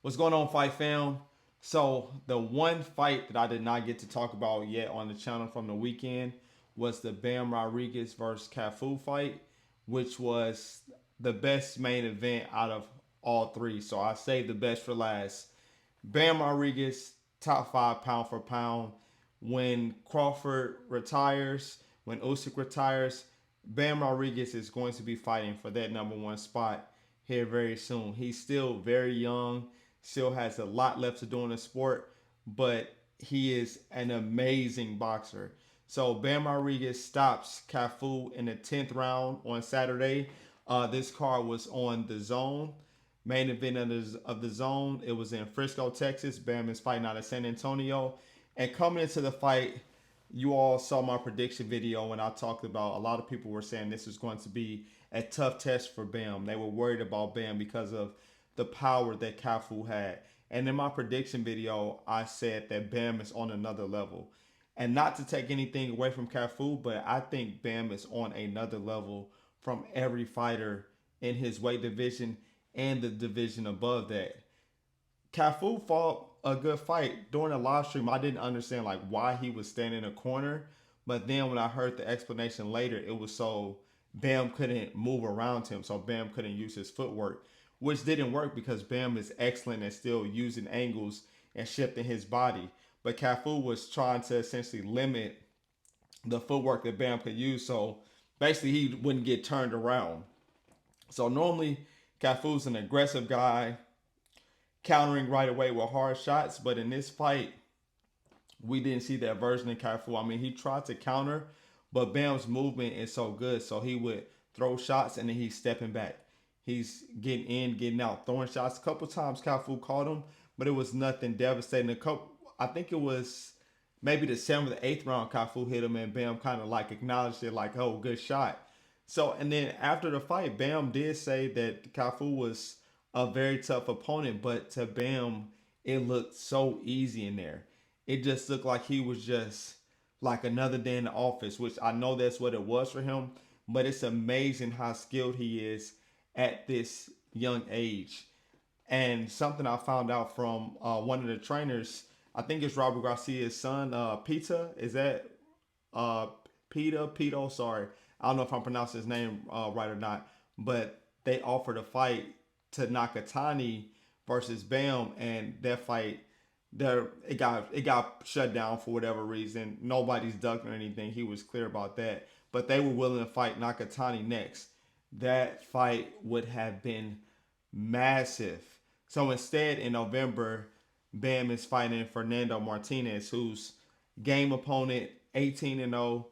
What's going on, Fight Fam? So the one fight that I did not get to talk about yet on the channel from the weekend was the Bam Rodriguez versus Cafu fight, which was the best main event out of all three. So I saved the best for last. Bam Rodriguez, top five pound for pound. When Crawford retires, when Usyk retires, Bam Rodriguez is going to be fighting for that number one spot here very soon. He's still very young, still has a lot left to do in the sport, but he is an amazing boxer. So Bam Rodriguez stops Cafu in the 10th round on Saturday. This card was on the Zone. Main event of the Zone. It was in Frisco, Texas. Bam is fighting out of San Antonio. And coming into the fight, you all saw my prediction video when I talked about a lot of people were saying this is going to be a tough test for Bam. They were worried about Bam because of the power that Cafu had. And in my prediction video, I said that Bam is on another level. And not to take anything away from Cafu, but I think Bam is on another level from every fighter in his weight division and the division above that. Cafu fought a good fight during the live stream. I didn't understand like why he was standing in a corner, but then when I heard the explanation later, it was so Bam couldn't move around him, so Bam couldn't use his footwork, which didn't work because Bam is excellent at still using angles and shifting his body. But Cafu was trying to essentially limit the footwork that Bam could use, so basically he wouldn't get turned around. So normally Cafu's an aggressive guy, countering right away with hard shots. But in this fight, we didn't see that version of Cafu. I mean, he tried to counter, but Bam's movement is so good. So he would throw shots and then he's stepping back. He's getting in, getting out, throwing shots. A couple times Cafu caught him, but it was nothing devastating. I think it was maybe the 7th or the 8th round Cafu hit him and Bam kind of like acknowledged it like, oh, good shot. So, and then after the fight, Bam did say that Cafu was a very tough opponent, but to Bam, it looked so easy in there. It just looked like he was just like another day in the office, which I know that's what it was for him, but it's amazing how skilled he is at this young age. And something I found out from one of the trainers, I think it's Robert Garcia's son, Pita. Is that uh, Pita? Pito, sorry. I don't know if I'm pronouncing his name right or not, but they offered a fight to Nakatani versus Bam, and that fight, there it got shut down for whatever reason. Nobody's ducking or anything. He was clear about that, but they were willing to fight Nakatani next. That fight would have been massive. So instead, in November, Bam is fighting Fernando Martinez, who's game opponent, 18-0,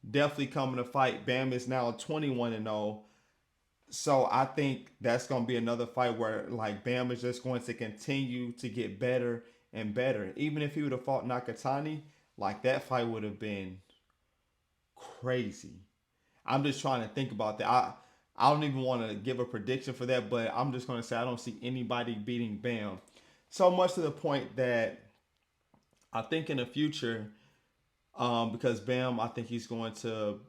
definitely coming to fight. Bam is now 21-0. So I think that's gonna be another fight where like Bam is just going to continue to get better and better. Even if he would have fought Nakatani, like that fight would have been crazy. I'm just trying to think about that. I don't even want to give a prediction for that, but I'm just gonna say I don't see anybody beating Bam. So much to the point that I think in the future, because Bam, I think he's going to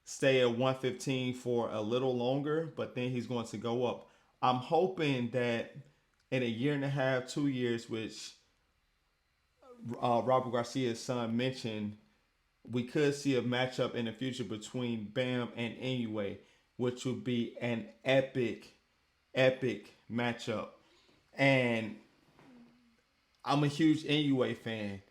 stay at 115 for a little longer, but then he's going to go up. I'm hoping that in a year and a half, 2 years, which Robert Garcia's son mentioned, we could see a matchup in the future between Bam and Inuway, which would be an epic, epic matchup. And I'm a huge Inuway fan.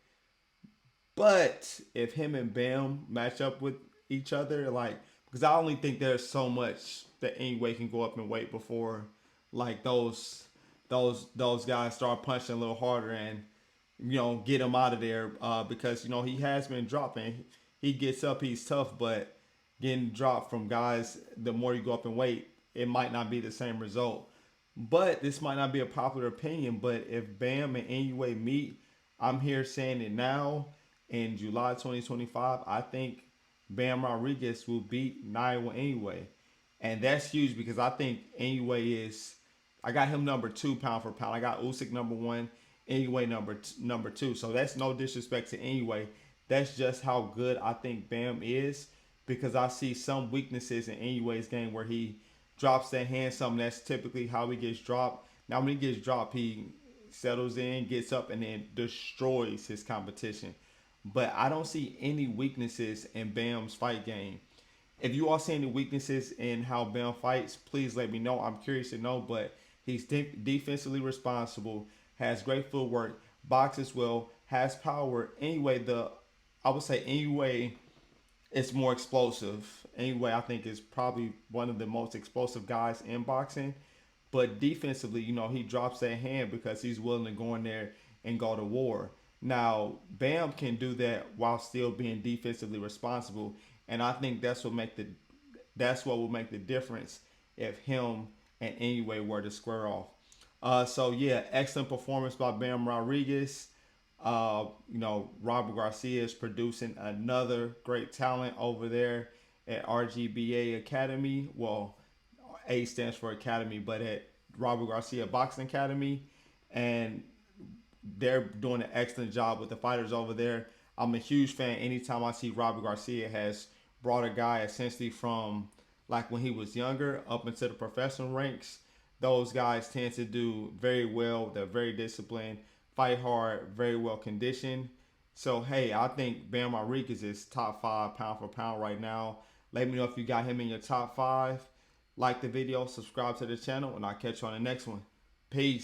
But if him and Bam match up with each other, like because I only think there's so much that Inuway can go up and weight before like those guys start punching a little harder and get him out of there because he has been dropping. He gets up, he's tough, but getting dropped from guys, the more you go up in weight, it might not be the same result. But this might not be a popular opinion, but if Bam and Inuway meet, I'm here saying it now in July 2025. I think Bam Rodriguez will beat Naiwa Inuway. And that's huge because I think Inuway is, I got him number 2 pound for pound. I got Usyk number 1, Inuway number 2. So that's no disrespect to Inuway. That's just how good I think Bam is because I see some weaknesses in Inuway's game where he drops that hand, something that's typically how he gets dropped. Now when he gets dropped, he settles in, gets up, and then destroys his competition. But I don't see any weaknesses in Bam's fight game. If you all see any weaknesses in how Bam fights, please let me know. I'm curious to know. But he's defensively responsible, has great footwork, boxes well, has power. Anyway, I would say anyway it's more explosive. Anyway, I think is probably one of the most explosive guys in boxing. But defensively, he drops that hand because he's willing to go in there and go to war. Now, Bam can do that while still being defensively responsible, and I think that's what will make the difference if him and Anyway were to square off. So yeah, excellent performance by Bam Rodriguez. Robert Garcia is producing another great talent over there at RGBA Academy. Well, A stands for Academy, but at Robert Garcia Boxing Academy, and they're doing an excellent job with the fighters over there. I'm a huge fan. Anytime I see Robert Garcia has brought a guy essentially from like when he was younger up into the professional ranks, those guys tend to do very well. They're very disciplined, fight hard, very well conditioned. So hey, I think Bam Rodriguez is top five pound for pound right now. Let me know if you got him in your top five. Like the video, subscribe to the channel, and I'll catch you on the next one. Peace.